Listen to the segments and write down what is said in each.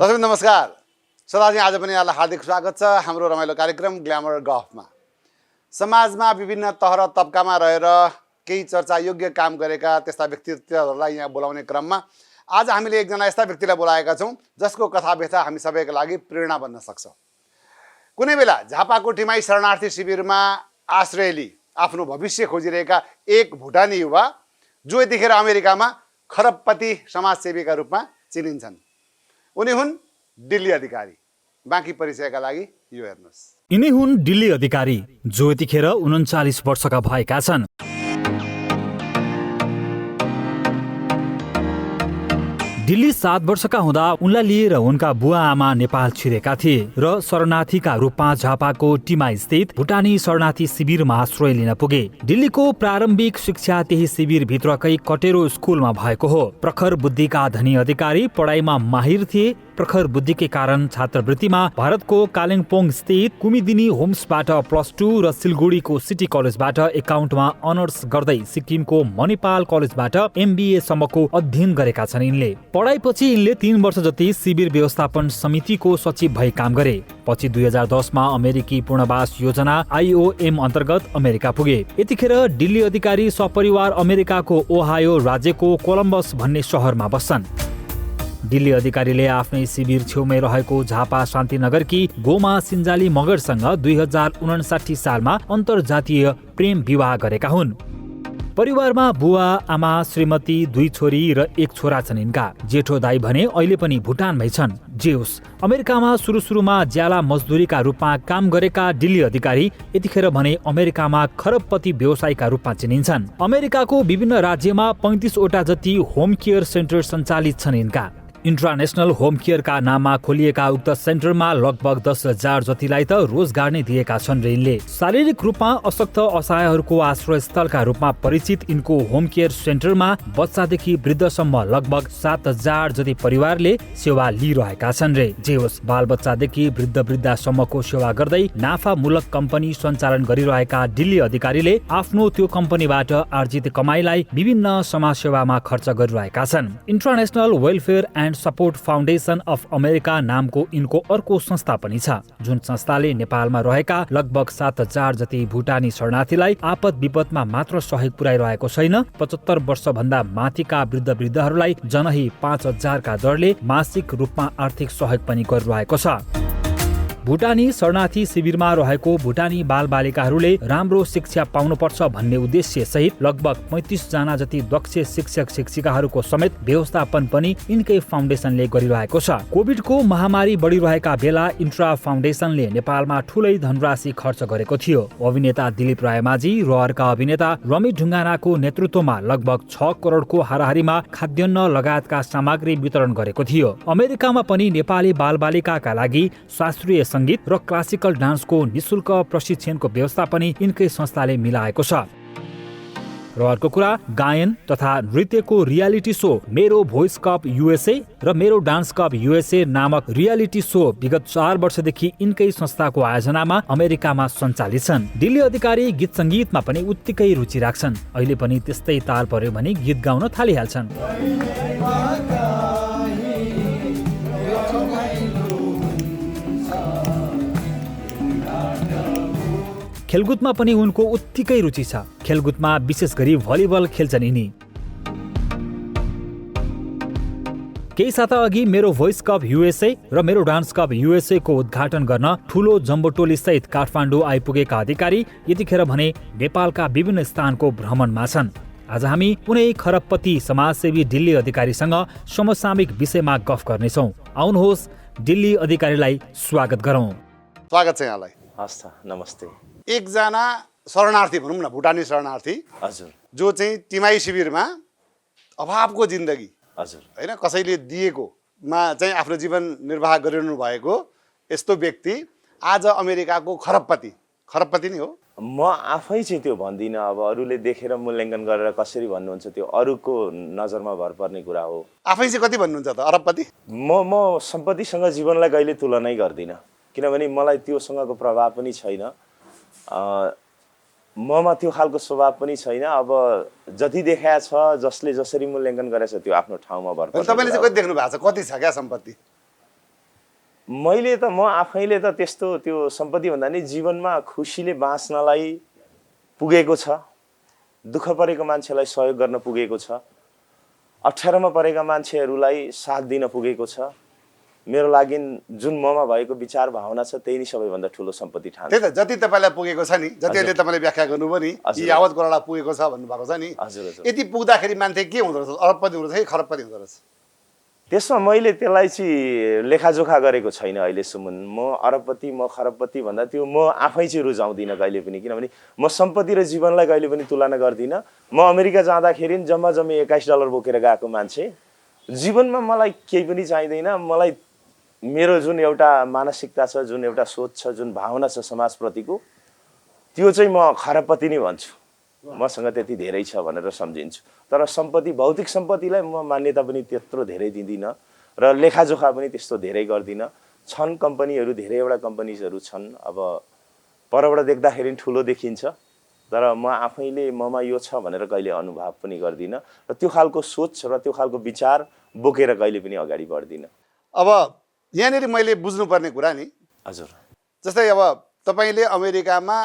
दर्शक नमस्कार, सदाजी आज पनि यहाँलाई हार्दिक स्वागत छ हाम्रो रमाइलो कार्यक्रम ग्ल्यामर गफमा। समाजमा विभिन्न तह र तबकामा रहेर केही चर्चा योग्य काम गरेका त्यस्ता व्यक्तित्वहरूलाई यहाँ बोलाउने क्रममा आज हामीले एकजना यस्ता व्यक्तिलाई बोलाएका छौँ जसको कथा व्यथा हामी सबैका लागि प्रेरणा बन्न सक्छ। कुनै बेला झापाको टिमाई शरणार्थी शिविरमा आश्रय लिई आफ्नो भविष्य खोजिरहेका एक भुटानी युवा जो यतिखेर अमेरिकामा खरबपति समाजसेवीका रूपमा चिनिन्छन्। उनी हुन् दिल्ली अधिकारी। बाँकी परिचयका लागि यो हेर्नुहोस्। यिनी हुन् दिल्ली अधिकारी जो यतिखेर 39 वर्षका भएका छन्। दिल्ली 7 वर्षका हुँदा उनलाई लिएर उनका बुवा आमा नेपाल छिरेका थिए र शरणार्थीका रूपमा झापाको टिमाई स्थित भुटानी शरणार्थी शिविरमा आश्रय लिन पुगे। दिल्लीको प्रारम्भिक शिक्षा त्यही शिविरभित्रकै कटेरो स्कुलमा भएको हो। प्रखर बुद्धिका धनी अधिकारी पढाइमा माहिर थिए। प्रखर बुद्धिकै कारण छात्रवृत्तिमा भारतको कालिम्पोङ स्थित कुमुदिनी होम्सबाट +2 र सिलगढीको सिटी कलेजबाट एकाउन्टमा अनर्स गर्दै सिक्किमको मणिपाल कलेजबाट MBA सम्मको अध्ययन गरेका छन् यिनले। पढाइपछि यिनले 3 वर्ष जति शिविर व्यवस्थापन समितिको सचिव भई काम गरे। पछि 2010 मा अमेरिकी पूर्णवास योजना IOM अन्तर्गत अमेरिका पुगे। यतिखेर दिल्ली अधिकारी सपरिवार अमेरिकाको ओहायो राज्यको कोलम्बस भन्ने शहरमा बस्छन्। दिल्ली अधिकारीले आफ्नै शिविर छेउमै रहेको झापा शान्तिनगरकी गोमा सिन्जाली मगरसँग 2059 सालमा अन्तर्जातीय प्रेम विवाह गरेका हुन्। परिवारमा बुवा आमा श्रीमती 2 छोरी र 1 छोरा छन् यिनका। जेठो दाइ भने अहिले पनि भुटानमै छन्। जे होस्, अमेरिकामा सुरुमा ज्याला मजदुरीका रूपमा काम गरेका दिल्ली अधिकारी यतिखेर भने अमेरिकामा खरबपति व्यवसायीका रूपमा चिनिन्छन्। अमेरिकाको विभिन्न राज्यमा 35 वटा जति होम केयर सेन्टर सञ्चालित छन् यिनका। इन्टरनेसनल होम केयरका नाममा खोलिएका उक्त सेन्टरमा लगभग 10,000 जतिलाई त रोजगार नै दिएका छन् र यिनले। शारीरिक रूपमा अशक्त असहायहरूको आश्रयस्थलका रूपमा परिचित यिनको होम केयर सेन्टरमा बच्चादेखि वृद्धसम्म लगभग 7,000 जति परिवारले सेवा लिइरहेका छन् रे। जे होस्, बालबच्चादेखि वृद्धसम्मको सेवा गर्दै नाफामूलक कम्पनी सञ्चालन गरिरहेका दिल्ली अधिकारीले आफ्नो त्यो कम्पनीबाट आर्जित कमाइलाई विभिन्न समाजसेवामा खर्च गरिरहेका छन्। International welfare and support foundation of America नामको यिनको अर्को संस्था पनि छ, जुन संस्थाले नेपालमा रहेका लगभग 7,000 जति भुटानी शरणार्थीलाई आपद विपदमा मात्र सहयोग पुर्याइरहेको छैन, 75 वर्षभन्दा माथिका वृद्धहरूलाई जनही 5,000 का दरले मासिक रूपमा आर्थिक सहयोग पनि गरिरहेको छ। भुटानी शरणार्थी शिविरमा रहेको भुटानी बालबालिकाहरूले राम्रो शिक्षा पाउनुपर्छ भन्ने उद्देश्य सहित लगभग 35 जना जति दक्ष शिक्षक शिक्षिकाहरूको समेत व्यवस्थापन पनि यिनकै फाउन्डेसनले गरिरहेको छ। कोभिडको महामारी बढिरहेका बेला इन्ट्रा फाउन्डेसनले नेपालमा ठूलै धनराशि खर्च गरेको थियो। अभिनेता दिलीप रायमाझी र अर्का अभिनेता रमेश ढुङ्गानाको नेतृत्वमा लगभग 6 करोडको हाराहारीमा खाद्यान्न लगायतका सामग्री वितरण गरेको थियो। अमेरिकामा पनि नेपाली बालबालिकाका लागि शास्त्रीय संगीत र क्लासिकल डान्सको निशुल्क प्रशिक्षणको व्यवस्था पनि यिनकै संस्थाले मिलाएको छ। र अर्को कुरा, गायन तथा नृत्यको रियालिटी सो मेरो भोइस कप USA र मेरो डान्स कप USA नामक रियालिटी सो विगत 4 वर्षदेखि यिनकै संस्थाको आयोजनामा अमेरिकामा सञ्चालित छन्। दिल्ली अधिकारी गीत सङ्गीतमा पनि उत्तिकै रुचि राख्छन्। अहिले पनि त्यस्तै ताल पर्यो भने गीत गाउन थालिहाल्छन्। खेलकुदमा पनि उनको उत्तिकै रुचि छ। खेलकुदमा विशेष गरी भलिबल खेल्छन् यिनी। केही साता अघि मेरो भोइस कप USA र मेरो डान्स कप USA को उद्घाटन गर्न ठूलो जम्बोटोली सहित काठमाडौँ आइपुगेका अधिकारी यतिखेर भने नेपालका विभिन्न स्थानको भ्रमणमा छन्। आज हामी कुनै खरबपति समाजसेवी दिल्ली अधिकारीसँग समसामयिक विषयमा गफ गर्नेछौँ। आउनुहोस् दिल्ली अधिकारीलाई स्वागत गरौँ। स्वागत छ यहाँलाई। हस् त, नमस्ते। एकजना शरणार्थी भनौँ न, भुटानी शरणार्थी हजुर, जो चाहिँ टिमाई शिविरमा अभावको जिन्दगी हजुर, होइन कसैले दिएकोमा चाहिँ आफ्नो जीवन निर्वाह गरिरहनु भएको यस्तो व्यक्ति आज अमेरिकाको खरबपति नै हो। म आफै चाहिँ त्यो भन्दिनँ। अब अरूले देखेर मूल्याङ्कन गरेर कसरी भन्नुहुन्छ त्यो अरूको नजरमा भर पर्ने कुरा हो। आफै चाहिँ कति भन्नुहुन्छ त अरबपति? म सम्पत्तिसँग जीवनलाई कहिले तुलनै गर्दिनँ, किनभने मलाई त्योसँगको प्रभाव पनि छैन। ममा त्यो खालको स्वभाव पनि छैन। अब जति देखाएको छ, जसले जसरी मूल्याङ्कन गरेछ त्यो आफ्नो ठाउँमा भर पर्छ। तपाईले चाहिँ कति देख्नु भएको छ? कति छ क्या सम्पत्ति? मैले त म आफैले त त्यस्तो त्यो सम्पत्ति भन्दा नि जीवनमा खुसीले बाँच्नलाई पुगेको छ, दुःख परेको मान्छेलाई सहयोग गर्न पुगेको छ, अप्ठ्यारोमा परेका मान्छेहरूलाई साथ दिन पुगेको छ। मेरो लागि जुन ममा भएको विचार भावना छ त्यही नै सबैभन्दा ठुलो सम्पत्ति ठान्छु। त्यही त जति तपाईँलाई पुगेको छ नि, जति अहिले तपाईँले व्याख्या गर्नुभयो नि, हजुर। यी यावत करोडलाई पुगेको छ भन्नुभएको छ नि, हजुर हजुर। यति पुग्दाखेरि मान्छे के हुँदो रहेछ? अरबपति हुँदो रहेछ कि खरबपति हुँदो रहेछ? त्यसमा मैले त्यसलाई चाहिँ लेखाजोखा गरेको छैन अहिलेसम्म। म अरबपति म खरबपति भन्दा त्यो म आफै चाहिँ रुचाउँदिनँ कहिले पनि, किनभने म सम्पत्ति र जीवनलाई कहिले पनि तुलना गर्दिनँ। म अमेरिका जाँदाखेरि जम्मा जम्मी $21 बोकेर गएको मान्छे। जीवनमा मलाई केही पनि चाहिँदैन। मलाई मेरो जुन एउटा मानसिकता छ, जुन एउटा सोच छ, जुन भावना छ समाजप्रतिको, त्यो चाहिँ म खरबपति नै भन्छु। मसँग त्यति धेरै छ भनेर सम्झिन्छु। तर सम्पत्ति, भौतिक सम्पत्तिलाई म मान्यता पनि त्यत्रो धेरै दिँदिनँ र लेखाजोखा पनि त्यस्तो धेरै गर्दिनँ। छन् कम्पनीहरू, धेरैवटा कम्पनीजहरू छन्, अब परबाट देख्दाखेरि ठुलो देखिन्छ, तर म आफैले ममा यो छ भनेर कहिले अनुभव पनि गर्दिनँ र त्यो खालको सोच र त्यो खालको विचार बोकेर कहिले पनि अगाडि बढ्दिनँ। अब यहाँनिर मैले बुझ्नुपर्ने कुरा नि, हजुर जस्तै अब तपाईँले अमेरिकामा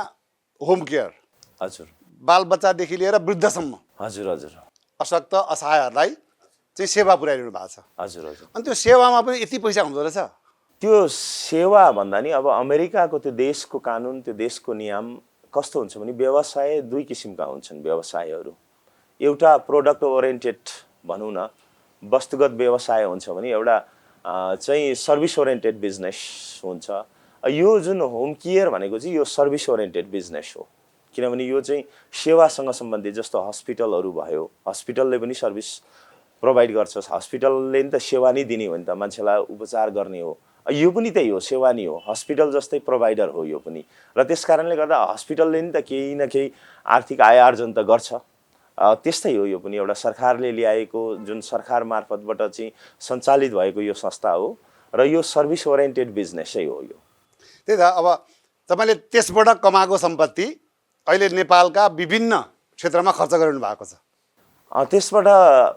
होम केयर, हजुर बालबच्चादेखि लिएर वृद्धसम्म हजुर हजुर अशक्त असहायहरूलाई चाहिँ सेवा पुर्याइदिनु भएको छ। हजुर हजुर। अनि त्यो सेवामा पनि यति पैसा हुँदो रहेछ? त्यो सेवा भन्दा नि अब अमेरिकाको त्यो देशको कानुन, त्यो देशको नियम कस्तो हुन्छ भने व्यवसाय दुई किसिमका हुन्छन् व्यवसायहरू। एउटा प्रोडक्ट ओरिएन्टेड भनौँ न, वस्तुगत व्यवसाय हुन्छ भने एउटा चाहिँ सर्भिस ओरिएन्टेड बिजनेस हुन्छ। यो जुन होम केयर भनेको चाहिँ यो सर्भिस ओरिएन्टेड बिजनेस हो, किनभने यो चाहिँ सेवासँग सम्बन्धित। जस्तो हस्पिटलहरू भयो, हस्पिटलले पनि सर्भिस प्रोभाइड गर्छ। हस्पिटलले नि त सेवा नै दिने हो नि त, मान्छेलाई उपचार गर्ने हो। यो पनि त्यही हो, सेवा नै हो। हस्पिटल जस्तै प्रोभाइडर हो यो पनि, र त्यस कारणले गर्दा हस्पिटलले नि त केही न केही आर्थिक आय आर्जन त गर्छ। त्यस्तै हो यो पनि, एउटा सरकारले ल्याएको, जुन सरकार मार्फतबाट चाहिँ सञ्चालित भएको यो संस्था हो र यो सर्भिस ओरिएन्टेड बिजनेसै हो यो। त्यही त, अब तपाईँले त्यसबाट कमाएको सम्पत्ति अहिले नेपालका विभिन्न क्षेत्रमा खर्च गरिनु भएको छ। त्यसबाट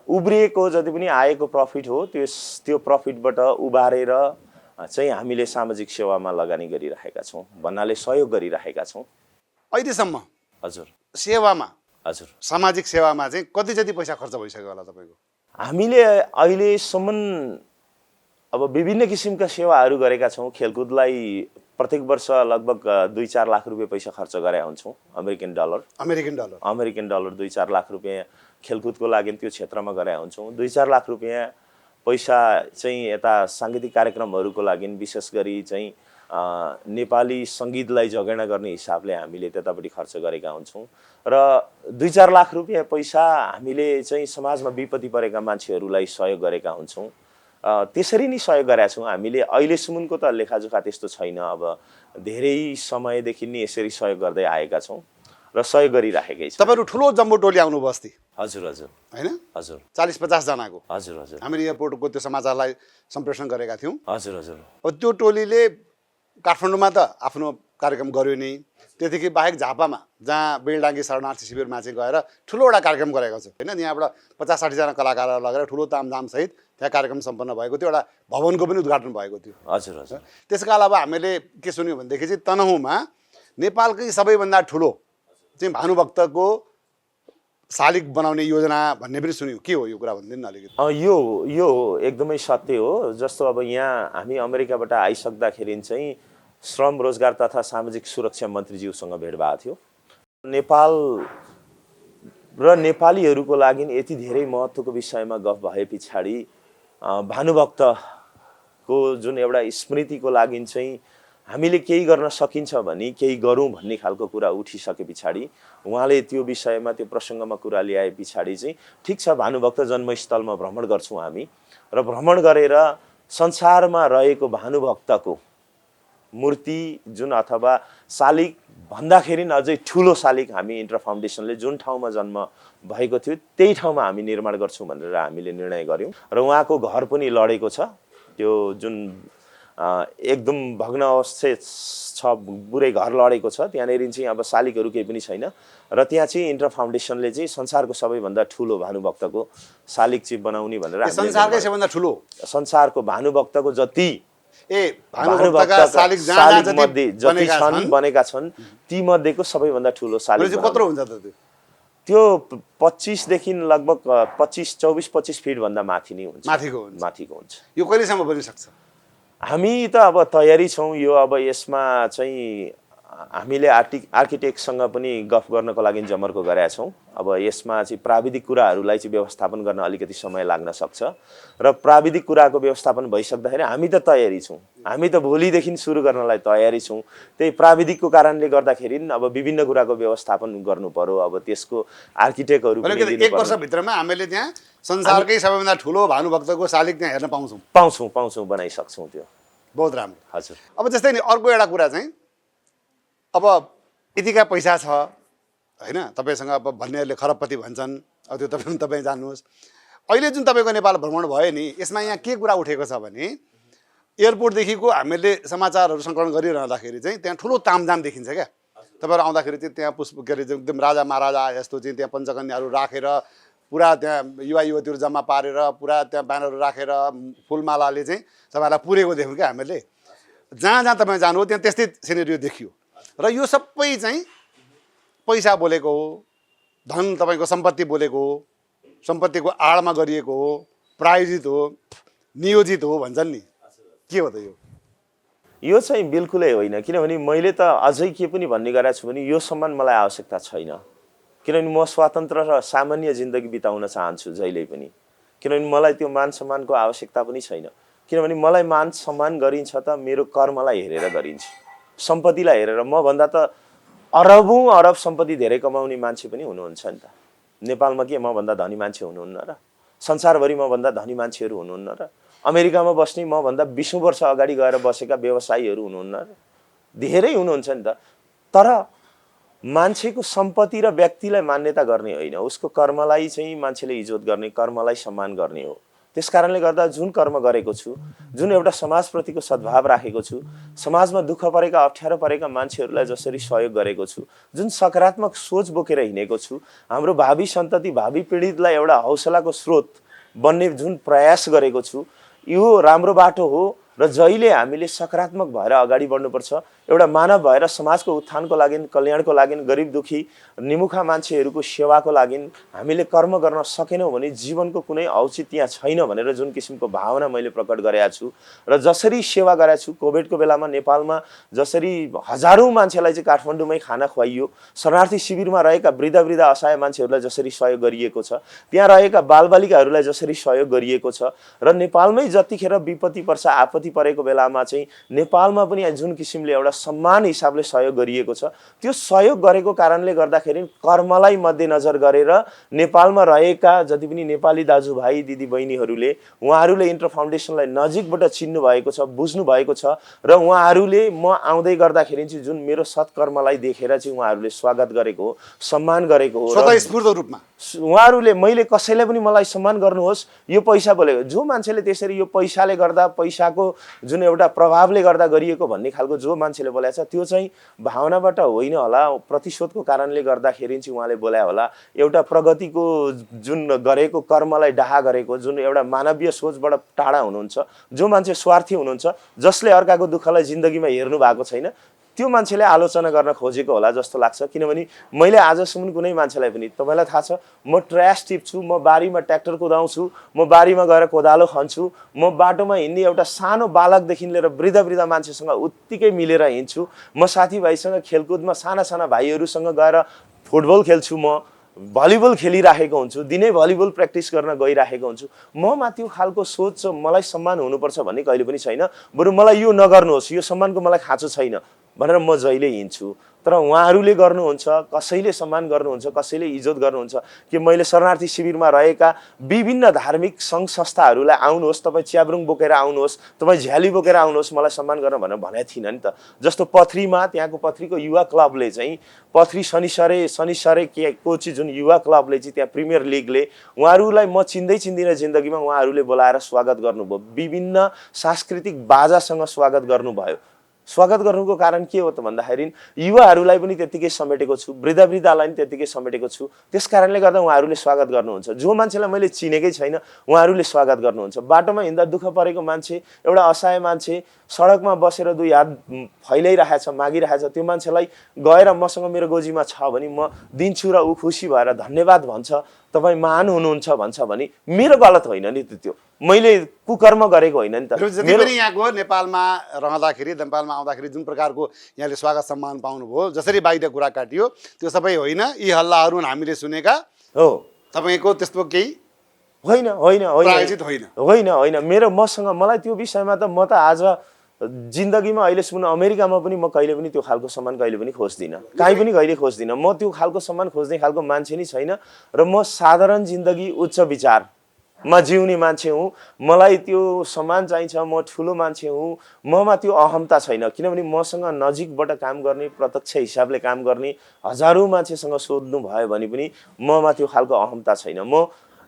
उब्रिएको जति पनि आएको प्रफिट हो, त्यो प्रफिटबाट उबारेर चाहिँ हामीले सामाजिक सेवामा लगानी गरिरहेका छौँ, भन्नाले सहयोग गरिरहेका छौँ अहिलेसम्म। हजुर सेवामा, हजुर। सामाजिक सेवामा चाहिँ कति जति पैसा खर्च भइसक्यो होला तपाईँको? हामीले अहिलेसम्म अब विभिन्न किसिमका सेवाहरू गरेका छौँ। खेलकुदलाई प्रत्येक वर्ष लगभग 2-4 लाख रुपियाँ पैसा खर्च गरे हुन्छौँ, अमेरिकन डलर 2-4 लाख रुपियाँ खेलकुदको लागि त्यो क्षेत्रमा गरे हुन्छौँ। 2-4 लाख रुपियाँ पैसा चाहिँ यता साङ्गीतिक कार्यक्रमहरूको लागि, विशेष गरी चाहिँ नेपाली सङ्गीतलाई जगेर्ना गर्ने हिसाबले हामीले त्यतापट्टि खर्च गरेका हुन्छौँ। र 2-4 लाख रुपियाँ पैसा हामीले चाहिँ समाजमा विपत्ति परेका मान्छेहरूलाई सहयोग गरेका हुन्छौँ। त्यसरी नै सहयोग गरेका छौँ हामीले। अहिलेसम्मको त लेखाजोखा त्यस्तो छैन, अब धेरै समयदेखि नै यसरी सहयोग गर्दै आएका छौँ र सहयोग गरिराखेकै छौँ। तपाईँहरू ठुलो जम्बो टोली आउनुभयो अस्ति, हजुर हजुर होइन? हजुर 40-50 जनाको। हजुर हजुर। हामीले एयरपोर्टको त्यो समाचारलाई सम्प्रेषण गरेका थियौँ। हजुर हजुर। अब त्यो टोलीले काठमाडौँमा त आफ्नो कार्यक्रम गर्यो नै, त्यतिकै बाहेक झापामा जहाँ बेलडाङ्गी शरणार्थी शिविरमा चाहिँ गएर ठुलो एउटा कार्यक्रम गरेको छ, होइन? यहाँबाट 50-60 जना कलाकारहरू लगेर ठुलो तामझामसहित त्यहाँ कार्यक्रम सम्पन्न भएको थियो। एउटा भवनको पनि उद्घाटन भएको थियो। हजुर हजुर। त्यसका अलावा हामीले के सुन्यौँ भनेदेखि चाहिँ तनहुँमा नेपालकै सबैभन्दा ठुलो चाहिँ भानुभक्तको शालिग बनाउने योजना भन्ने पनि सुन्यौँ। के हो यो कुरा भनिदिनु न अलिकति? यो एकदमै सत्य हो। जस्तो अब यहाँ हामी अमेरिकाबाट आइसक्दाखेरि चाहिँ श्रम रोजगार तथा सामाजिक सुरक्षा मन्त्रीज्यूसँग भेट भएको थियो। नेपाल र नेपालीहरूको लागि यति धेरै महत्त्वको विषयमा गफ भए पछाडि भानुभक्तको जुन एउटा स्मृतिको लागि चाहिँ हामीले केही गर्न सकिन्छ भने केही गरौँ भन्ने खालको कुरा उठिसके पछाडि उहाँले त्यो विषयमा, त्यो प्रसङ्गमा कुरा ल्याए पछाडि चाहिँ ठिक छ, भानुभक्त जन्मस्थलमा भ्रमण गर्छौँ हामी, र भ्रमण गरेर संसारमा रहेको भानुभक्तको मूर्ति जुन अथवा शालिग भन्दाखेरि अझै ठुलो शालिग हामी इन्टर फाउन्डेसनले जुन ठाउँमा जन्म भएको थियो त्यही ठाउँमा हामी निर्माण गर्छौँ भनेर हामीले निर्णय गऱ्यौँ। र उहाँको घर पनि लडेको छ, त्यो जुन एकदम भग्न अवस्था छ, पुरै घर लडेको छ। त्यहाँनिर चाहिँ अब शालिगहरू केही पनि छैन, र त्यहाँ चाहिँ इन्टर फाउन्डेसनले चाहिँ संसारको सबैभन्दा ठुलो भानुभक्तको शालिग चाहिँ बनाउने भनेर। संसारकै सबैभन्दा ठुलो, संसारको भानुभक्तको जति भानुभक्तका शालिग जहाँ जहाँ जति छन् बनेका छन् ती मध्येको सबैभन्दा ठुलो शालिग कत्रो हुन्छ त त्यो 25 देखि लगभग 24-25 फिट भन्दा माथि नै हुन्छ माथिको हुन्छ यो कहिलेसम्म बनिसक्छ हामी त अब तयारी छौँ यो अब यसमा चाहिँ हामीले आर्किटेक्टसँग पनि गफ गर्नको लागि जमर्को गरेका छौँ अब यसमा चाहिँ प्राविधिक कुराहरूलाई चाहिँ व्यवस्थापन गर्न अलिकति समय लाग्न सक्छ र प्राविधिक कुराको व्यवस्थापन भइसक्दाखेरि हामी त तयारी छौँ हामी त भोलिदेखि सुरु गर्नलाई तयारी छौँ त्यही प्राविधिकको कारणले गर्दाखेरि अब विभिन्न कुराको व्यवस्थापन गर्नु पर्यो अब त्यसको आर्किटेक्टहरू पनि 1 वर्षभित्रमा हामीले त्यहाँ संसारकै सबैभन्दा ठुलो भानुभक्तको शालिग त्यहाँ हेर्न पाउँछौँ बनाइसक्छौँ त्यो बहुत राम्रो हजुर अब जस्तै नि अर्को एउटा कुरा चाहिँ अब यतिका पैसा छ होइन तपाईँसँग अब भन्नेहरूले खरबपति भन्छन् अब त्यो तपाईँ जान्नुहोस् अहिले जुन तपाईँको नेपाल भ्रमण भयो नि यसमा यहाँ के कुरा उठेको छ भने एयरपोर्टदेखिको हामीले समाचारहरू सङ्कलन गरिरहँदाखेरि चाहिँ त्यहाँ ठुलो तामझाम देखिन्छ क्या तपाईँहरू आउँदाखेरि चाहिँ त्यहाँ के अरे एकदम राजा महाराजा जस्तो चाहिँ त्यहाँ पञ्चकन्याहरू राखेर पुरा त्यहाँ युवा युवतीहरू जम्मा पारेर पुरा त्यहाँ ब्यानरहरू राखेर फुलमालाले चाहिँ तपाईँहरूलाई पुरेको देख्यौँ क्या हामीले जहाँ जहाँ तपाईँ जानुभयो त्यहाँ त्यस्तै सिनेरियो देखियो र यो सबै चाहिँ पैसा बोलेको हो धन तपाईँको सम्पत्ति बोलेको हो सम्पत्तिको आडमा गरिएको हो प्रायोजित हो नियोजित हो भन्छन् नि के हो त यो चाहिँ बिल्कुलै होइन किनभने मैले त अझै के पनि भन्ने गरेको छु भने यो सम्मान मलाई आवश्यकता छैन किनभने म स्वतन्त्र र सामान्य जिन्दगी बिताउन चाहन्छु जहिल्यै पनि किनभने मलाई त्यो मान सम्मानको आवश्यकता पनि छैन किनभने मलाई मान सम्मान गरिन्छ त मेरो कर्मलाई हेरेर गरिन्छ सम्पत्तिलाई हेरेर म भन्दा त अरबौं अरब सम्पत्ति धेरै कमाउने मान्छे पनि हुनुहुन्छ नि त नेपालमा के म भन्दा धनी मान्छे हुनुहुन्न र संसारभरि म भन्दा धनी मान्छेहरू हुनुहुन्न र अमेरिकामा बस्ने म भन्दा 20औं वर्ष अगाडि गएर बसेका व्यवसायीहरू हुनुहुन्न र धेरै हुनुहुन्छ नि त तर मान्छेको सम्पत्ति र व्यक्तिलाई मान्यता गर्ने होइन उसको कर्मलाई चाहिँ मान्छेले इज्जत गर्ने कर्मलाई सम्मान गर्ने हो त्यसकारणले गर्दा जुन कर्म गरेको छु जुन एउटा समाजप्रतिको सद्भाव राखेको छु समाजमा दुःख परेका अप्ठ्यारो परेका मान्छेहरूलाई जसरी सहयोग गरेको छु जुन सकारात्मक सोच बोकेर हिँडेको छु हाम्रो भावी सन्तति भावी पीडितलाई एउटा हौसलाको स्रोत बन्ने जुन प्रयास गरेको छु यो राम्रो बाटो हो र जहिले हामीले सकारात्मक भएर अगाडि बढ्नुपर्छ एउटा मानव भएर समाजको उत्थानको लागि कल्याणको लागि गरिब दुखी निमुखा मान्छेहरूको सेवाको लागि हामीले कर्म गर्न सकेनौँ भने जीवनको कुनै औचित्य छैन भनेर जुन किसिमको भावना मैले प्रकट गरेको छु र जसरी सेवा गरेको छु कोभिडको बेलामा नेपालमा जसरी हजारौं मान्छेलाई चाहिँ काठमाडौँमै खाना खुवाइयो शरणार्थी शिविरमा रहेका वृद्ध असहाय मान्छेहरूलाई जसरी सहयोग गरिएको छ त्यहाँ रहेका बालबालिकाहरूलाई जसरी सहयोग गरिएको छ र नेपालमै जतिखेर विपत्ति पर्छ आपत्ति परेको बेलामा चाहिँ नेपालमा पनि जुन किसिमले एउटा सम्मान हिसाबले सहयोग गरिएको छ त्यो सहयोग गरेको कारणले गर्दाखेरि कर्मलाई मध्यनजर गरेर नेपालमा रहेका जति पनि नेपाली दाजुभाइ दिदी बहिनीहरूले उहाँहरूले इन्टर फाउन्डेसनलाई नजिकबाट चिन्नु भएको छ बुझ्नु भएको छ र उहाँहरूले म आउँदै गर्दाखेरि चाहिँ जुन मेरो सत्कर्मलाई देखेर चाहिँ उहाँहरूले स्वागत गरेको हो सम्मान गरेको हो स्वतःस्फूर्त रूपमा उहाँहरूले मैले कसैलाई पनि मलाई सम्मान गर्नुहोस् यो पैसा बोलेको जो मान्छेले त्यसरी यो पैसाले गर्दा पैसाको जुन एउटा प्रभावले गर्दा गरिएको भन्ने खालको जो मान्छेले बोलेको छ त्यो चाहिँ भावनाबाट होइन होला प्रतिशोधको कारणले गर्दाखेरि चाहिँ उहाँले बोलायो होला एउटा प्रगतिको जुन गरेको कर्मलाई डाहा गरेको जुन एउटा मानवीय सोचबाट टाढा हुनुहुन्छ जो मान्छे स्वार्थी हुनुहुन्छ जसले अर्काको दुःखलाई जिन्दगीमा हेर्नु भएको छैन त्यो मान्छेले आलोचना गर्न खोजेको होला जस्तो लाग्छ किनभने मैले आजसम्म कुनै मान्छेलाई पनि तपाईलाई थाहा छ म ट्र्यास टिप्छु म बारीमा ट्र्याक्टर कुदाउँछु म बारीमा गएर कोदालो खन्छु म बाटोमा हिँड्ने एउटा सानो बालकदेखि लिएर वृद्ध मान्छेसँग उत्तिकै मिलेर हिँड्छु म साथीभाइसँग खेलकुदमा साना भाइहरूसँग गएर फुटबल खेल्छु म भलिबल खेलिराखेको हुन्छु दिनै भलिबल प्र्याक्टिस गर्न गइराखेको हुन्छु ममा त्यो खालको सोच मलाई सम्मान हुनुपर्छ भन्ने कहिले पनि छैन बरु मलाई यो नगर्नुहोस् यो सम्मानको मलाई खाँचो छैन भनेर म जहिले हिँड्छु तर उहाँहरूले गर्नुहुन्छ कसैले सम्मान गर्नुहुन्छ कसैले इज्जत गर्नुहुन्छ कि मैले शरणार्थी शिविरमा रहेका विभिन्न धार्मिक सङ्घ संस्थाहरूलाई आउनुहोस् तपाईँ च्याब्रुङ बोकेर आउनुहोस् तपाईँ झ्याली बोकेर आउनुहोस् मलाई सम्मान गर्न भनेर भनेको थिइनँ नि त जस्तो पथरीमा त्यहाँको पथरीको युवा क्लबले चाहिँ पथरी शनिसरे कोची जुन युवा क्लबले चाहिँ त्यहाँ प्रिमियर लिगले उहाँहरूलाई म चिन्दिनँ जिन्दगीमा उहाँहरूले बोलाएर स्वागत गर्नुभयो विभिन्न सांस्कृतिक बाजासँग स्वागत गर्नुभयो स्वागत गर्नुको कारण के हो त भन्दाखेरि युवाहरूलाई पनि त्यतिकै समेटेको छु, वृद्धलाई पनि त्यतिकै समेटेको छु। त्यस कारणले गर्दा उहाँहरूले स्वागत गर्नुहुन्छ। जो मान्छेलाई मैले चिनेकै छैन उहाँहरूले स्वागत गर्नुहुन्छ। बाटोमा हिँड्दा दुःख परेको मान्छे, एउटा असहाय मान्छे सडकमा बसेर दुई हात फैलाइरहेछ, मागिरहेछ, त्यो मान्छेलाई गएर मसँग मेरो गोजीमा छ भने म दिन्छु र ऊ खुसी भएर धन्यवाद भन्छ, तपाईँ महान हुनुहुन्छ भन्छ भने मेरो गलत होइन नि त्यो। मैले कुकर्म गरेको होइन नि त। जति पनि यहाँको नेपालमा रहँदाखेरि, नेपालमा आउँदाखेरि जुन प्रकारको यहाँले स्वागत सम्मान पाउनुभयो, जसरी बाहिर कुरा काटियो त्यो सबै होइन, यी हल्लाहरू हामीले सुनेका हो। तपाईँको त्यस्तो केही होइन होइन प्रायोजित होइन? होइन होइन मेरो मसँग मलाई त्यो विषयमा त म त आज जिन्दगीमा अहिलेसम्म अमेरिकामा पनि म कहिले पनि त्यो खालको सम्मान कहिले पनि खोज्दिनँ, कहीँ पनि कहिले खोज्दिनँ। म त्यो खालको सम्मान खोज्ने खालको मान्छे नै छैन र म साधारण जिन्दगी उच्च विचारमा जिउने मान्छे हुँ। मलाई त्यो सम्मान चाहिन्छ, म ठुलो मान्छे हुँ, ममा त्यो अहमता छैन। किनभने मसँग नजिकबाट काम गर्ने, प्रत्यक्ष हिसाबले काम गर्ने हजारौँ मान्छेसँग सोध्नु भयो भने पनि ममा त्यो खालको अहमता छैन।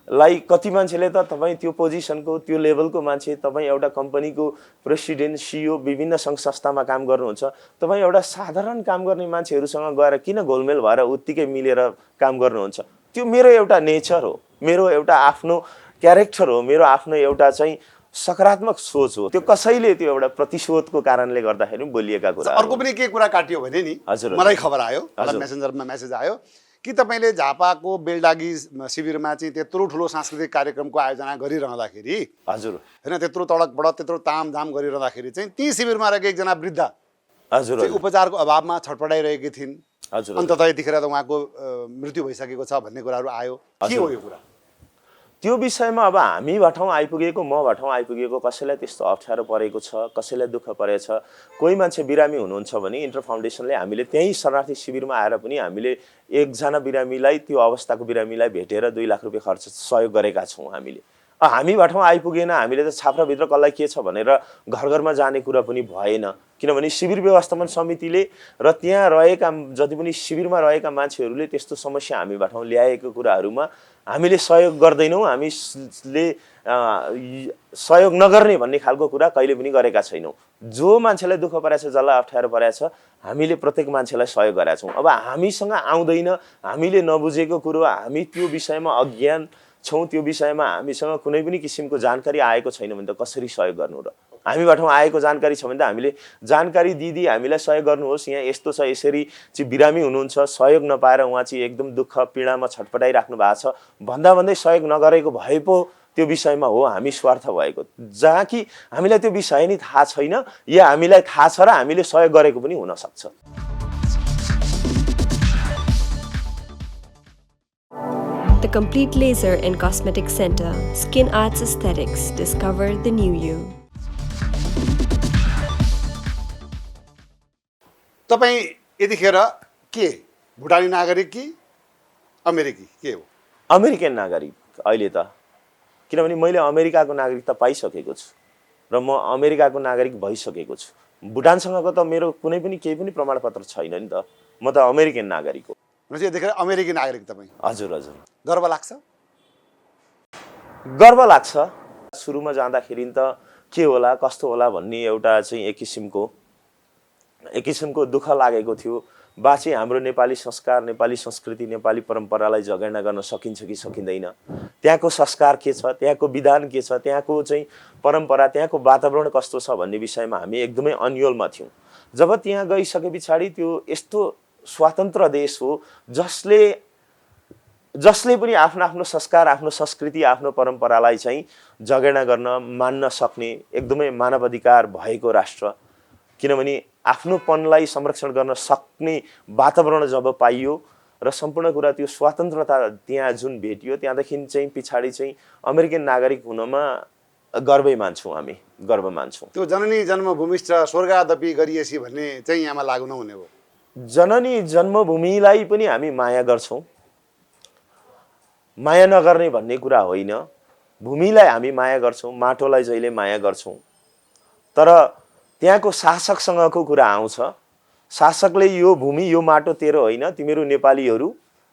लाई कति मान्छेले त तपाईँ त्यो पोजिसनको, त्यो लेभलको मान्छे, तपाईँ एउटा कम्पनीको प्रेसिडेन्ट, सिइओ, विभिन्न सङ्घ संस्थामा काम गर्नुहुन्छ, तपाईँ एउटा साधारण काम गर्ने मान्छेहरूसँग गएर किन घोलमेल भएर उत्तिकै मिलेर काम गर्नुहुन्छ? त्यो मेरो एउटा नेचर हो, मेरो एउटा आफ्नो क्यारेक्टर हो, मेरो आफ्नो एउटा चाहिँ सकारात्मक सोच हो। त्यो कसैले त्यो एउटा प्रतिशोधको कारणले गर्दाखेरि बोलिएका कुरा। अर्को पनि के कुरा काटियो भने नि, हजुर, मलाई खबर आयो, मेसेन्जरमा मेसेज आयो कि तपाईँले झापाको बेलडागी शिविरमा चाहिँ त्यत्रो ठुलो सांस्कृतिक कार्यक्रमको आयोजना गरिरहँदाखेरि, हजुर होइन, त्यत्रो तडकबडक त्यत्रो तामझाम गरिरहँदाखेरि चाहिँ ती शिविरमा रहेको एकजना वृद्ध हजुर उपचारको अभावमा छटपटाइरहेकी थिइन्। हजुर अन्ततः यतिखेर त उहाँको मृत्यु भइसकेको छ भन्ने कुराहरू आयो। के हो यो कुरा? त्यो विषयमा अब हामीबाट आइपुगेको, मबाट आइपुगेको, कसैलाई त्यस्तो अप्ठ्यारो परेको छ, कसैलाई दुःख परेछ, कोही मान्छे बिरामी हुनुहुन्छ भने इन्टर फाउन्डेसनले हामीले त्यहीँ शरणार्थी शिविरमा आएर पनि हामीले एकजना बिरामीलाई, त्यो अवस्थाको बिरामीलाई भेटेर 2 लाख रुपियाँ खर्च सहयोग गरेका छौँ। हामीबाट आइपुगेन, हामीले त छाप्राभित्र कसलाई के छ भनेर घर घरमा जाने कुरा पनि भएन। किनभने शिविर व्यवस्थापन समितिले र त्यहाँ रहेका जति पनि शिविरमा रहेका मान्छेहरूले त्यस्तो समस्या हामीबाट ल्याएको कुराहरूमा हामीले सहयोग गर्दैनौँ, हामीले सहयोग नगर्ने भन्ने खालको कुरा कहिले पनि गरेका छैनौँ। जो मान्छेलाई दुःख परेछ, जसलाई अप्ठ्यारो परेछ, हामीले प्रत्येक मान्छेलाई सहयोग गरेका छौँ। अब हामीसँग आउँदैन, हामीले नबुझेको कुरो, हामी त्यो विषयमा अज्ञान छौँ, त्यो विषयमा हामीसँग कुनै पनि किसिमको जानकारी आएको छैन भने त कसरी सहयोग गर्नु र? हामीबाट आएको जानकारी छ भने त हामीले जानकारी दिदी हामीलाई सहयोग गर्नुहोस्, यहाँ यस्तो छ, यसरी चाहिँ बिरामी हुनुहुन्छ, सहयोग नपाएर उहाँ चाहिँ एकदम दुःख पीडामा छटपटाइराख्नु भएको छ भन्दा भन्दै सहयोग नगरेको भए पो त्यो विषयमा हो हामी स्वार्थ भएको, जहाँ कि हामीलाई त्यो विषय नै थाहा छैन या हामीलाई थाहा छ र हामीले सहयोग गरेको पनि हुन सक्छ। The Complete Laser and Cosmetic Center, Skin Arts Aesthetics, discover the new you. तपाईँ यतिखेर के भुटानी नागरिक कि अमेरिकी के हो? अमेरिकन नागरिक अहिले त, किनभने मैले अमेरिकाको नागरिकता पाइसकेको छु र म अमेरिकाको नागरिक भइसकेको छु। भुटानसँगको त मेरो कुनै पनि केही पनि प्रमाणपत्र छैन नि त, म त अमेरिकन नागरिक हो। भनेपछि यतिखेर अमेरिकी नागरिक तपाईँ? हजुर हजुर। गर्व लाग्छ? गर्व लाग्छ। सुरुमा जाँदाखेरि त के होला कस्तो होला भन्ने एउटा चाहिँ एक किसिमको दुःख लागेको थियो। बाँचे हाम्रो नेपाली संस्कार, नेपाली संस्कृति, नेपाली परम्परालाई जगेर्ना गर्न सकिन्छ कि सकिँदैन, त्यहाँको संस्कार के छ, त्यहाँको विधान के छ, त्यहाँको चाहिँ परम्परा, त्यहाँको वातावरण कस्तो छ भन्ने विषयमा हामी एकदमै अन्योलमा थियौँ। जब त्यहाँ गइसके पछाडि त्यो यस्तो स्वतन्त्र देश हो जसले पनि आफ्नो आफ्नो संस्कार, आफ्नो संस्कृति, आफ्नो परम्परालाई चाहिँ जगेर्ना गर्न मान्न सक्ने एकदमै मानवाधिकार भएको राष्ट्र। किनभने आफ्नोपनलाई संरक्षण गर्न सक्ने वातावरण जब पाइयो र सम्पूर्ण कुरा त्यो स्वतन्त्रता त्यहाँ जुन भेटियो, त्यहाँदेखि चाहिँ पछाडि चाहिँ अमेरिकन नागरिक हुनमा गर्वै मान्छौँ, हामी गर्व मान्छौँ। त्यो जननी जन्मभूमिश्च स्वर्गादपि गरिएसी भन्ने चाहिँ यहाँमा लागु नहुने हो? जननी जन्मभूमिलाई पनि हामी माया गर्छौँ, माया नगर्ने भन्ने कुरा होइन। भूमिलाई हामी माया गर्छौँ, माटोलाई जहिले माया गर्छौँ, तर त्यहाँको शासकसँगको कुरा आउँछ। शासकले यो भूमि, यो माटो तेरो होइन, तिमीहरू नेपालीहरू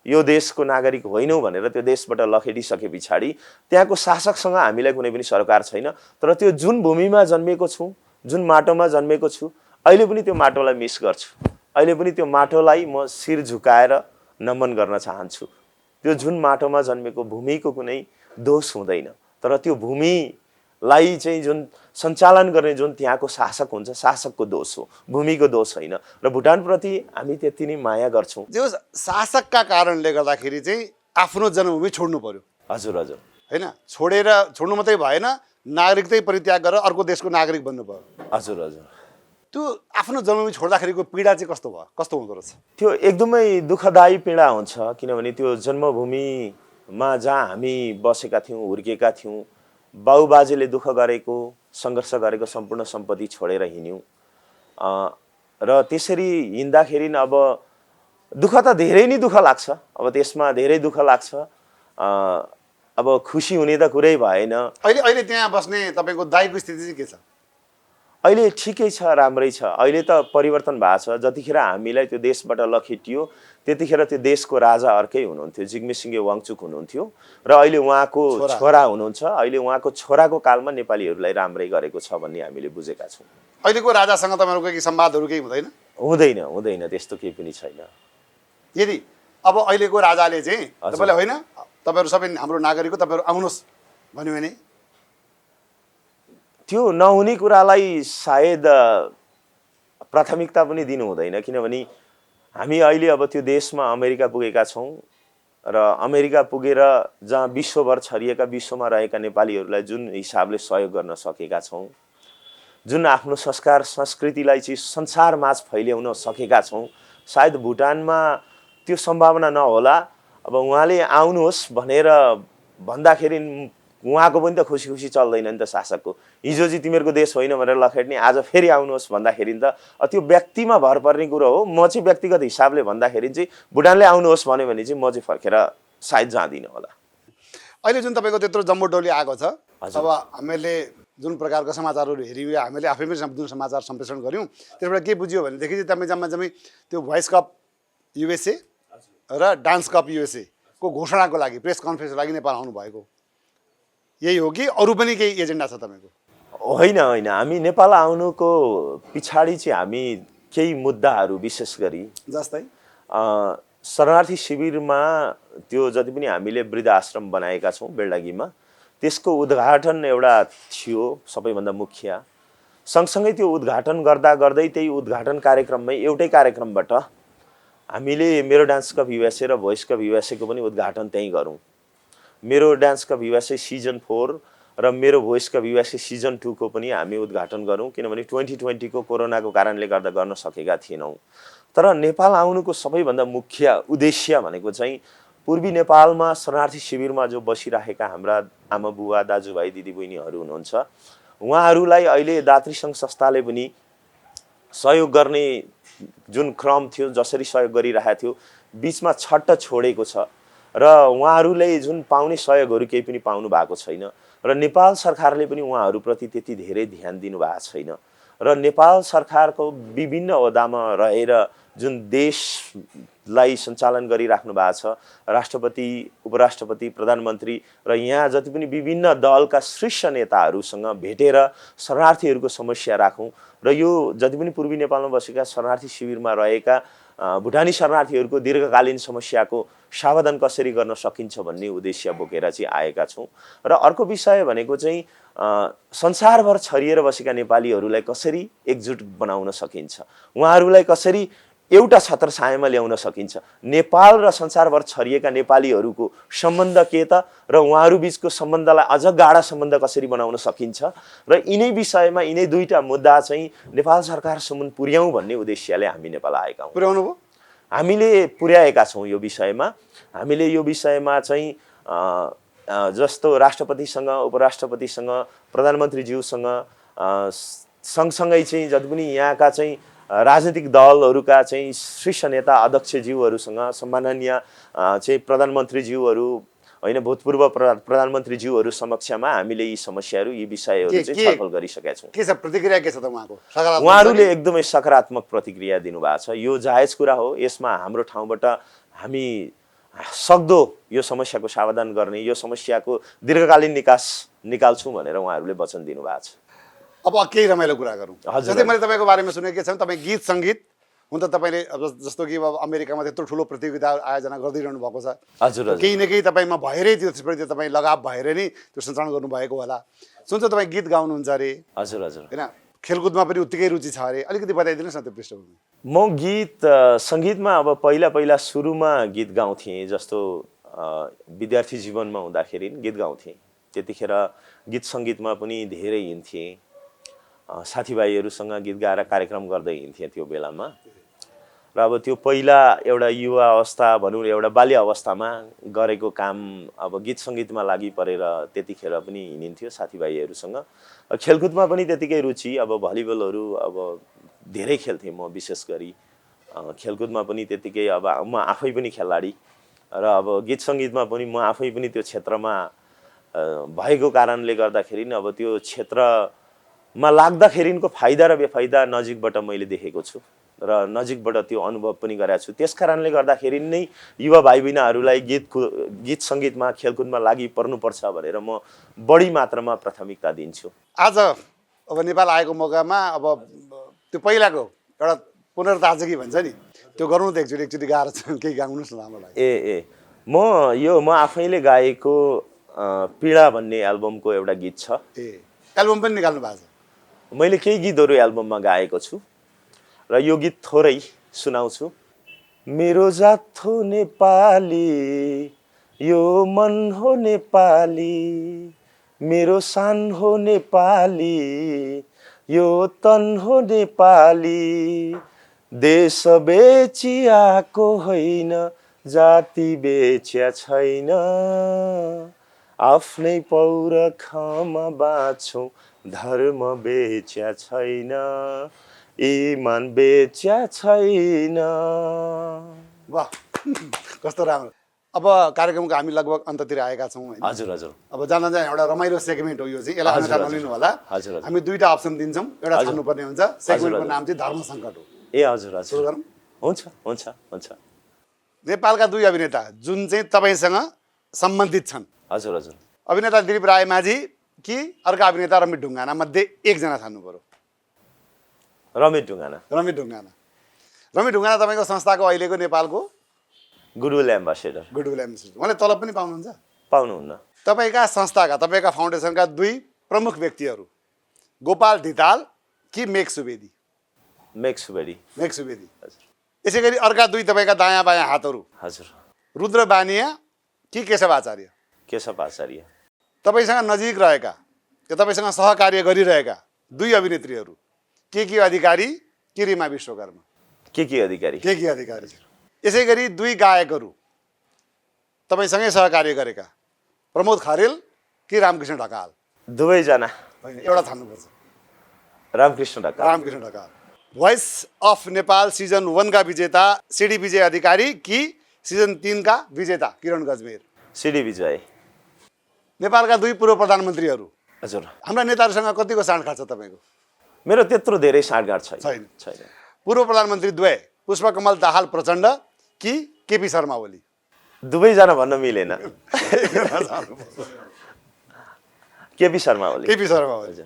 यो देशको नागरिक होइनौ भनेर त्यो देशबाट लखेटिसके पछाडि त्यहाँको शासकसँग हामीलाई कुनै पनि सरकार छैन। तर त्यो जुन भूमिमा जन्मेको छु, जुन माटोमा जन्मेको छु, अहिले पनि त्यो माटोलाई मिस गर्छु। अहिले पनि त्यो माटोलाई म शिर झुकाएर नमन गर्न चाहन्छु। त्यो जुन माटोमा जन्मेको भूमिको कुनै दोष हुँदैन, तर त्यो भूमिलाई चाहिँ जुन सञ्चालन गर्ने जुन त्यहाँको शासक हुन्छ, शासकको दोष हो, भूमिको दोष होइन। र भुटानप्रति हामी त्यति नै माया गर्छौँ। जो शासकका कारणले गर्दाखेरि चाहिँ आफ्नो जन्मभूमि छोड्नु पर्यो, हजुर हजुर होइन? छोड्नु मात्रै भएन, नागरिकतै परित्याग गरेर अर्को देशको नागरिक बन्नु पर्यो। हजुर हजुर त्यो आफ्नो जन्मभूमि छोड्दाखेरिको पीडा चाहिँ कस्तो भयो, कस्तो हुँदो रहेछ? त्यो एकदमै दुःखदायी पीडा हुन्छ, किनभने त्यो जन्मभूमिमा जहाँ हामी बसेका थियौँ, हुर्केका थियौँ, बाबुबाजेले दुःख गरेको, सङ्घर्ष गरेको सम्पूर्ण सम्पत्ति छोडेर हिँड्यौँ। र त्यसरी हिँड्दाखेरि अब दुःख त धेरै नै दुःख लाग्छ। अब त्यसमा धेरै दुःख लाग्छ। अब खुसी हुने त कुरै भएन। अहिले त्यहाँ बस्ने तपाईँको दाइको स्थिति चाहिँ के छ? अहिले ठिकै छ, राम्रै छ। अहिले त परिवर्तन भएको छ। जतिखेर हामीलाई त्यो देशबाट लखेटियो त्यतिखेर त्यो देशको राजा अर्कै हुनुहुन्थ्यो, जिग्मे वाङचुक हुनुहुन्थ्यो, र अहिले उहाँको छोरा हुनुहुन्छ। अहिले उहाँको छोराको कालमा नेपालीहरूलाई राम्रै गरेको छ भन्ने हामीले बुझेका छौँ। अहिलेको राजासँग तपाईँहरूको केही संवादहरू केही हुँदैन? हुँदैन, त्यस्तो केही पनि छैन। यदि अब अहिलेको राजाले चाहिँ तपाईँलाई होइन तपाईँहरू सबै हाम्रो नागरिक हो, तपाईँहरू आउनुहोस् भन्यो भने त्यो नहुने कुरालाई सायद प्राथमिकता पनि दिनु हुँदैन, किनभने हामी अहिले अब त्यो देशमा अमेरिका पुगेका छौँ र अमेरिका पुगेर जहाँ विश्वभर छरिएका, विश्वमा रहेका नेपालीहरूलाई जुन हिसाबले सहयोग गर्न सकेका छौँ, जुन आफ्नो संस्कार संस्कृतिलाई चाहिँ संसारमाझ फैल्याउन सकेका छौँ, सायद भुटानमा त्यो सम्भावना नहोला। अब उहाँले आउनुहोस् भनेर भन्दाखेरि उहाँको पनि त खुसी खुसी चल्दैन नि त शासकको। हिजो चाहिँ तिमीहरूको देश होइन भनेर लखेट्ने, आज फेरि आउनुहोस् भन्दाखेरि त त्यो व्यक्तिमा भर पर्ने कुरो हो। म चाहिँ व्यक्तिगत हिसाबले भन्दाखेरि चाहिँ भुटानले आउनुहोस् भन्यो भने चाहिँ म चाहिँ फर्केर सायद जाँदिनँ होला। अहिले जुन तपाईँको त्यत्रो जम्बोटोली आएको छ, अब हामीले जुन प्रकारको समाचारहरू हेऱ्यौँ, हामीले आफै पनि जुन समाचार सम्प्रेषण गऱ्यौँ, त्यसबाट के बुझ्यो भनेदेखि चाहिँ तपाईँ जम्मै त्यो भोइस कप युएसए र डान्स कप युएसए को घोषणाको लागि प्रेस कन्फरेन्सको लागि नेपाल आउनुभएको यही हो कि अरू पनि केही एजेन्डा छ तपाईँको? होइन, हामी नेपाल आउनुको पछाडि चाहिँ हामी केही मुद्दाहरू विशेष गरी जस्तै शरणार्थी शिविरमा त्यो जति पनि हामीले वृद्ध आश्रम बनाएका छौँ बेल्डागीमा, त्यसको उद्घाटन एउटा थियो सबैभन्दा मुख्य। सँगसँगै त्यो उद्घाटन गर्दै त्यही उद्घाटन कार्यक्रममै एउटै कार्यक्रमबाट हामीले मेरो डान्स कप युएसए र भोइस कप युएसएको पनि उद्घाटन त्यहीँ गरौँ। मेरो डान्स कप युएसए सिजन 4 र मेरो भोइस कप युएसए सिजन 2 को पनि हामी उद्घाटन गरौँ, किनभने 2020 को कोरोनाको कारणले गर्दा गर्न सकेका थिएनौँ। तर नेपाल आउनुको सबैभन्दा मुख्य उद्देश्य भनेको चाहिँ पूर्वी नेपालमा शरणार्थी शिविरमा जो बसिरहेका हाम्रा आमा बुवा दाजुभाइ दिदीबहिनीहरू हुनुहुन्छ, उहाँहरूलाई अहिले दातृ सङ्घ संस्थाले पनि सहयोग गर्ने जुन क्रम थियो, जसरी सहयोग गरिरहेको थियो, बिचमा छट्ट छोडेको छ र उहाँहरूले जुन पाउने सहयोगहरू केही पनि पाउनु भएको छैन र नेपाल सरकारले पनि उहाँहरूप्रति त्यति धेरै ध्यान दिनुभएको छैन र नेपाल सरकारको विभिन्न ओहदामा रहेर जुन देशलाई सञ्चालन गरिराख्नु भएको छ, राष्ट्रपति, उपराष्ट्रपति, प्रधानमन्त्री र यहाँ जति पनि विभिन्न दलका शीर्ष नेताहरूसँग भेटेर शरणार्थीहरूको समस्या राखौँ र यो जति पनि पूर्वी नेपालमा बसेका शरणार्थी शिविरमा रहेका भुटानी शरणार्थीहरूको दीर्घकालीन समस्याको समाधान कसरी गर्न सकिन्छ भन्ने उद्देश्य बोकेर चाहिँ आएका छौँ। र अर्को विषय भनेको चाहिँ संसारभर छरिएर बसेका नेपालीहरूलाई कसरी एकजुट बनाउन सकिन्छ, उहाँहरूलाई कसरी एउटा छत्र छायामा ल्याउन सकिन्छ, नेपाल र संसारभर छरिएका नेपालीहरूको सम्बन्ध के त र उहाँहरू बिचको सम्बन्धलाई अझ गाढा सम्बन्ध कसरी बनाउन सकिन्छ र यिनै विषयमा यिनै दुईटा मुद्दा चाहिँ नेपाल सरकारसम्म पुर्याउँ भन्ने उद्देश्यले हामी नेपाल आएका हौँ। पुर्याउनु भयो? हामीले पुर्याएका छौँ यो विषयमा। हामीले यो विषयमा चाहिँ जस्तो राष्ट्रपतिसँग, उपराष्ट्रपतिसँग, प्रधानमन्त्रीज्यूसँग, सँगसँगै चाहिँ जति पनि यहाँका चाहिँ राजनीतिक दलहरूका चाहिँ शीर्ष नेता अध्यक्षज्यूहरूसँग, सम्माननीय चाहिँ प्रधानमन्त्रीज्यूहरू होइन, भूतपूर्व प्रधानमन्त्रीज्यूहरू समक्षमा हामीले यी समस्याहरू, यी विषयहरू चाहिँ छलफल गरिसकेका छौँ। के छ प्रतिक्रिया, के छ त उहाँको? उहाँहरूले एकदमै सकारात्मक प्रतिक्रिया दिनुभएको छ। यो जायज कुरा हो, यसमा हाम्रो ठाउँबाट हामी सक्दो यो समस्याको समाधान गर्ने, यो समस्याको दीर्घकालीन निकाल्छौँ भनेर उहाँहरूले वचन दिनुभएको छ। अब केही रमाइलो कुरा गरौँ। हजुर। जस्तै मैले तपाईँको बारेमा सुनेको के छ भने तपाईँ गीत सङ्गीत हुन त तपाईँले अब जस्तो कि अब अमेरिकामा त्यत्रो ठुलो प्रतियोगिता आयोजना गरिरहनु भएको छ, हजुर हजुर केही न केही तपाईँमा भएरै त्यसप्रति तपाईँ लगाव भएर नै त्यो सञ्चालन गर्नुभएको होला। सुन्छ तपाईँ गीत गाउनुहुन्छ अरे हजुर हजुर होइन, खेलकुदमा पनि उत्तिकै रुचि छ अरे, अलिकति बताइदिनुहोस् न त्यो पृष्ठभूमि। म गीत सङ्गीतमा अब पहिला सुरुमा गीत गाउँथेँ, जस्तो विद्यार्थी जीवनमा हुँदाखेरि गीत गाउँथेँ। त्यतिखेर गीत सङ्गीतमा पनि धेरै हिँड्थेँ, साथीभाइहरूसँग गीत गाएर कार्यक्रम गर्दै हिँड्थेँ त्यो बेलामा। र अब त्यो पहिला एउटा युवा अवस्था भनौँ, एउटा बाल्य अवस्थामा गरेको काम अब गीत सङ्गीतमा लागि परेर त्यतिखेर पनि हिँडिन्थ्यो साथीभाइहरूसँग। खेलकुदमा पनि त्यतिकै रुचि, अब भलिबलहरू अब धेरै खेल्थेँ म, विशेष गरी खेलकुदमा पनि त्यतिकै। अब म आफै पनि खेलाडी र अब गीत सङ्गीतमा पनि म आफै पनि त्यो क्षेत्रमा भएको कारणले गर्दाखेरि अब त्यो क्षेत्रमा लाग्दाखेरिको फाइदा र बेफाइदा नजिकबाट मैले देखेको छु र नजिकबाट त्यो अनुभव पनि गरेको छु। त्यस कारणले गर्दाखेरि नै युवा भाइ बहिनीहरूलाई गीत सङ्गीतमा खेलकुदमा लागि पर्नुपर्छ भनेर म बढी मात्रामा प्राथमिकता दिन्छु। आज अब नेपाल आएको मौकामा अब त्यो पहिलाको एउटा पुनर्ताजगी भन्छ नि, त्यो गरौँ त एकचोटि गाएर केही गाउनुहोस् न हाम्रो लागि। म आफैले गाएको पीडा भन्ने एल्बमको एउटा गीत छ। एल्बम पनि निकाल्नु भएको छ? मैले केही गीतहरू एल्बममा गाएको छु र यो गीत थोरै सुनाउँछु। मेरो जात हो नेपाली, यो मन हो नेपाली, मेरो सान हो नेपाली, यो तन हो नेपाली, देश बेचिआको होइन, जाति बेच्या छैन, आफ्नै पौरखमा बाँच्छौँ, धर्म बेच्या छैन, इमान बेच्या छैन। वाह, कस्तो राम्रो। अब कार्यक्रमको हामी लगभग अन्ततिर आएका छौँ होइन? हजुर हजुर अब जान एउटा रमाइलो सेगमेन्ट हो यो चाहिँ, यसलाई अन्यथा नलिनु होला। हजुर हजुर हामी दुईटा अप्सन दिन्छौँ, एउटा छान्नुपर्ने हुन्छ। सेगमेन्टको नाम चाहिँ धर्म सङ्कट हो। ए हजुर हजुर सुरु गरौँ। हुन्छ हुन्छ हुन्छ। नेपालका दुई अभिनेता जुन चाहिँ तपाईँसँग सम्बन्धित छन्, हजुर हजुर अभिनेता दिलीप रायमाझी कि अर्का अभिनेता रमित ढुङ्गाना मध्ये एकजना छान्नु पर्यो। रमित ढुङ्गाना। रमित ढुङ्गाना। रमित ढुङ्गाना तपाईँको संस्थाको अहिलेको नेपालको गुडविल एम्बेसेडर। Goodwill ambassador. उहाँले तलब पनि पाउनुहुन्छ? पाउनुहुन्न। तपाईँका संस्थाका, तपाईँका फाउन्डेसनका दुई प्रमुख व्यक्तिहरू गोपाल धिताल कि मेघ सुवेदी? मेघ सुवेदी। मेघ सुवेदी। यसै गरी अर्का दुई तपाईँका दायाँ बायाँ हातहरू हजुर। रुद्र बानिया कि केशव आचार्य? केशव आचार्य। तपाईँसँग नजिक रहेका, तपाईँसँग सहकार्य गरिरहेका दुई अभिनेत्रीहरू के अधिकारी कि रिमा विश्वकर्मा? के अधिकारी। के अधिकारी। यसै गरी दुई गायकहरू तपाईँसँगै सहकार्य गरेका प्रमोद खरेल कि रामकृष्ण ढकाल? दुवैजना। एउटा छान्नुपर्छ। Ramkrishna Dhakal. Ramkrishna Dhakal. Voice of Nepal season 1 का विजेता सिडी विजय अधिकारी कि सिजन 3 का विजेता किरण गजमेर? सिडी विजय। नेपालका दुई पूर्व प्रधानमन्त्रीहरू। हजुर। हाम्रा नेताहरूसँग कतिको साँठगाँठ छ तपाईँको? मेरो त्यत्रो धेरै साँठगाँठ छैन। छैन। पूर्व प्रधानमन्त्री द्वय पुष्पकमल दाहाल प्रचण्ड कि केपी शर्मा ओली? दुवैजना भन्न मिलेन। केपी शर्मा ओली। केपी शर्मा ओली।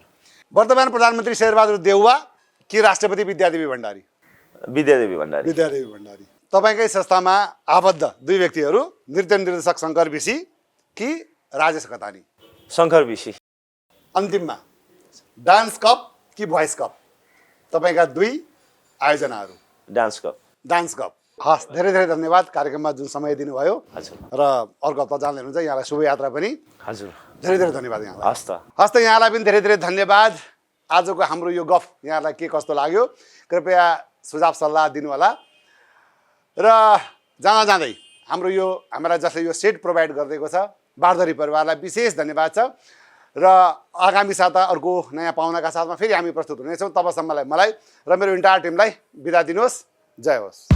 वर्तमान प्रधानमन्त्री शेरबहादुर देउवा कि राष्ट्रपति विद्यादेवी भण्डारी? विद्यादेवी भण्डारी। विद्यादेवी भण्डारी। तपाईँकै संस्थामा आबद्ध दुई व्यक्तिहरू नृत्य निर्देशक शङ्कर विशी कि राजेश खतानी? शङ्कर विशी। अन्तिममा डान्स कप कि भोइस कप? तपाईँका दुई आयोजनाहरू। Dance cup. Dance cup. हस्, धेरै धेरै धन्यवाद कार्यक्रममा जुन समय दिनुभयो। हजुर। र अर्को हप्ता जाँदै हुनुहुन्छ, यहाँलाई शुभयात्रा पनि। हजुर। धेरै धेरै धन्यवाद यहाँलाई। हस् त। हस् त, यहाँलाई पनि धेरै धेरै धन्यवाद। आजको हाम्रो यो गफ यहाँलाई के कस्तो लाग्यो कृपया सुझाव सल्लाह दिनुहोला। र जाँदै हामीलाई जसले यो सेट प्रोभाइड गरिदिएको छ बारदरी परिवारलाई विशेष धन्यवाद छ। र आगामी साता अर्को नयाँ पाहुनाका साथमा फेरि हामी प्रस्तुत हुनेछौँ। तबसम्मलाई मलाई र मेरो इन्टायर टिमलाई बिदा दिनुहोस्। जय होस्।